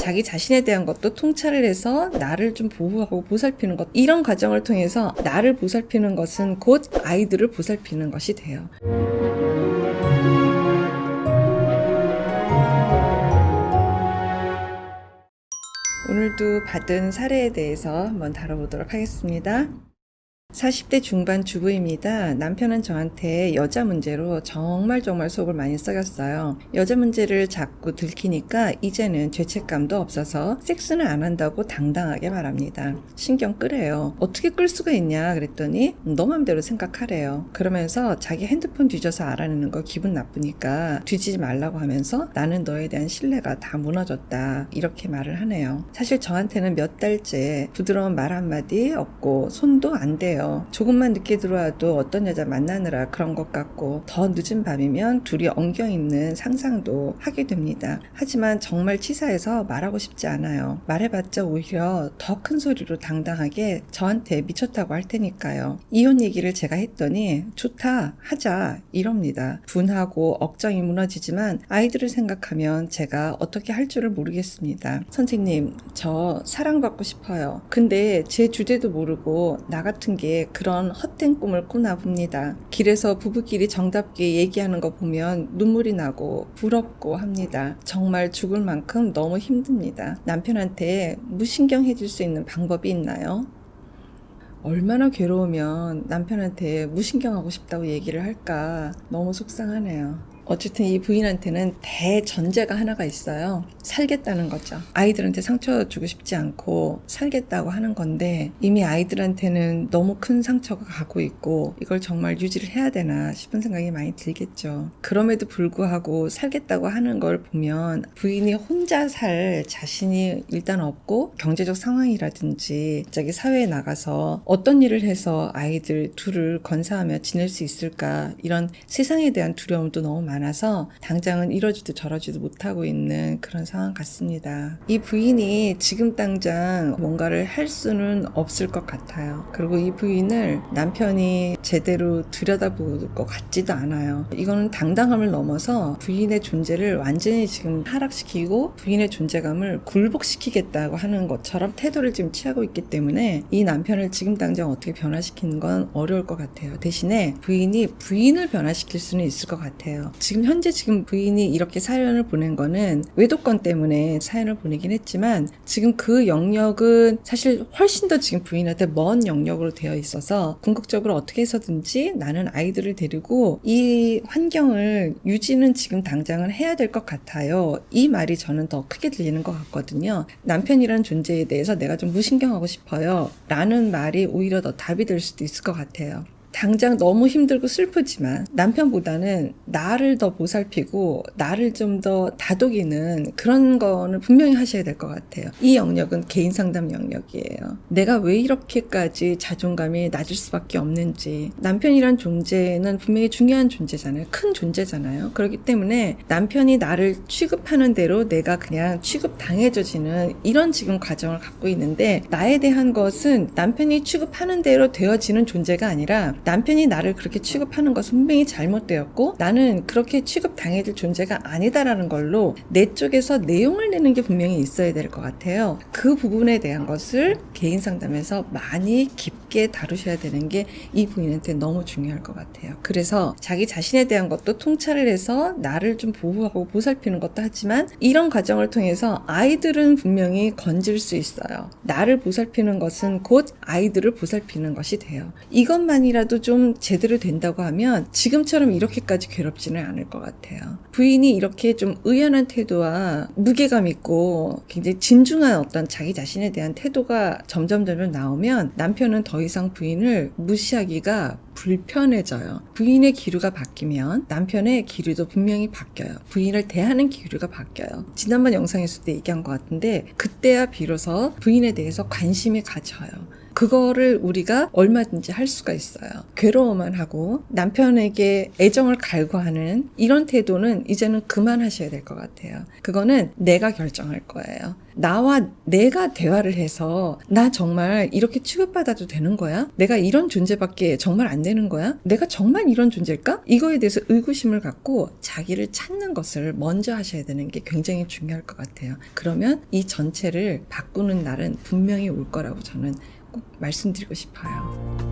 자기 자신에 대한 것도 통찰을 해서 나를 좀 보호하고 보살피는 것, 이런 과정을 통해서 나를 보살피는 것은 곧 아이들을 보살피는 것이 돼요. 오늘도 받은 사례에 대해서 한번 다뤄보도록 하겠습니다. 40대 중반 주부입니다. 남편은 저한테 여자 문제로 정말 속을 많이 썩였어요. 여자 문제를 자꾸 들키니까 이제는 죄책감도 없어서 섹스는 안 한다고 당당하게 말합니다. 신경 끄래요. 어떻게 끌 수가 있냐 그랬더니 너 맘대로 생각하래요. 그러면서 자기 핸드폰 뒤져서 알아내는 거 기분 나쁘니까 뒤지지 말라고 하면서 나는 너에 대한 신뢰가 다 무너졌다, 이렇게 말을 하네요. 사실 저한테는 몇 달째 부드러운 말 한마디 없고 손도 안 돼요. 조금만 늦게 들어와도 어떤 여자 만나느라 그런 것 같고, 더 늦은 밤이면 둘이 엉겨있는 상상도 하게 됩니다. 하지만 정말 치사해서 말하고 싶지 않아요. 말해봤자 오히려 더 큰 소리로 당당하게 저한테 미쳤다고 할 테니까요. 이혼 얘기를 제가 했더니 좋다, 하자, 이럽니다. 분하고 억장이 무너지지만 아이들을 생각하면 제가 어떻게 할 줄을 모르겠습니다. 선생님, 저 사랑받고 싶어요. 근데 제 주제도 모르고 나 같은 게 그런 헛된 꿈을 꾸나 봅니다. 길에서 부부끼리 정답게 얘기하는 거 보면 눈물이 나고 부럽고 합니다. 정말 죽을 만큼 너무 힘듭니다. 남편한테 무신경해질 수 있는 방법이 있나요? 얼마나 괴로우면 남편한테 무신경하고 싶다고 얘기를 할까, 너무 속상하네요. 어쨌든 이 부인한테는 대전제가 하나가 있어요. 살겠다는 거죠. 아이들한테 상처 주고 싶지 않고 살겠다고 하는 건데, 이미 아이들한테는 너무 큰 상처가 가고 있고 이걸 정말 유지를 해야 되나 싶은 생각이 많이 들겠죠. 그럼에도 불구하고 살겠다고 하는 걸 보면 부인이 혼자 살 자신이 일단 없고, 경제적 상황이라든지 갑자기 사회에 나가서 어떤 일을 해서 아이들 둘을 건사하며 지낼 수 있을까, 이런 세상에 대한 두려움도 너무 많아서 당장은 이러지도 저러지도 못하고 있는 그런 상황 같습니다. 이 부인이 지금 당장 뭔가를 할 수는 없을 것 같아요. 그리고 이 부인을 남편이 제대로 들여다볼 것 같지도 않아요. 이거는 당당함을 넘어서 부인의 존재를 완전히 지금 하락시키고 부인의 존재감을 굴복시키겠다고 하는 것처럼 태도를 지금 취하고 있기 때문에 이 남편을 지금 당장 어떻게 변화시키는 건 어려울 것 같아요. 대신에 부인이 부인을 변화시킬 수는 있을 것 같아요. 지금 현재 부인이 이렇게 사연을 보낸 거는 외도권 때문에 사연을 보내긴 했지만, 지금 그 영역은 사실 훨씬 더 지금 부인한테 먼 영역으로 되어 있어서 궁극적으로 어떻게 해서든지 나는 아이들을 데리고 이 환경을 유지는 지금 당장은 해야 될 것 같아요. 이 말이 저는 더 크게 들리는 것 같거든요. 남편이라는 존재에 대해서 내가 좀 무신경하고 싶어요 라는 말이 오히려 더 답이 될 수도 있을 것 같아요. 당장 너무 힘들고 슬프지만 남편보다는 나를 더 보살피고 나를 좀 더 다독이는 그런 거는 분명히 하셔야 될 것 같아요. 이 영역은 개인 상담 영역이에요. 내가 왜 이렇게까지 자존감이 낮을 수밖에 없는지. 남편이란 존재는 분명히 중요한 존재잖아요. 큰 존재잖아요. 그렇기 때문에 남편이 나를 취급하는 대로 내가 그냥 취급당해져지는 이런 지금 과정을 갖고 있는데, 나에 대한 것은 남편이 취급하는 대로 되어지는 존재가 아니라 남편이 나를 그렇게 취급하는 것은 분명히 잘못되었고 나는 그렇게 취급당해질 존재가 아니다라는 걸로 내 쪽에서 내용을 내는 게 분명히 있어야 될 것 같아요. 그 부분에 대한 것을 개인 상담에서 많이 깊게 다루셔야 되는 게 이 부인한테 너무 중요할 것 같아요. 그래서 자기 자신에 대한 것도 통찰을 해서 나를 좀 보호하고 보살피는 것도 하지만, 이런 과정을 통해서 아이들은 분명히 건질 수 있어요. 나를 보살피는 것은 곧 아이들을 보살피는 것이 돼요. 이것만이라도 좀 제대로 된다고 하면 지금처럼 이렇게까지 괴롭지는 않을 것 같아요. 부인이 이렇게 좀 의연한 태도와 무게감 있고 굉장히 진중한 어떤 자기 자신에 대한 태도가 점점 나오면 남편은 더 이상 부인을 무시하기가 불편해져요. 부인의 기류가 바뀌면 남편의 기류도 분명히 바뀌어요. 부인을 대하는 기류가 바뀌어요. 지난번 영상에서도 얘기한 것 같은데, 그때야 비로소 부인에 대해서 관심이 가져요. 그거를 우리가 얼마든지 할 수가 있어요. 괴로워만 하고 남편에게 애정을 갈구하는 이런 태도는 이제는 그만하셔야 될 것 같아요. 그거는 내가 결정할 거예요. 나와 내가 대화를 해서 나 정말 이렇게 취급받아도 되는 거야? 내가 이런 존재밖에 정말 안 되는 거야? 내가 정말 이런 존재일까? 이거에 대해서 의구심을 갖고 자기를 찾는 것을 먼저 하셔야 되는 게 굉장히 중요할 것 같아요. 그러면 이 전체를 바꾸는 날은 분명히 올 거라고 저는 꼭 말씀드리고 싶어요.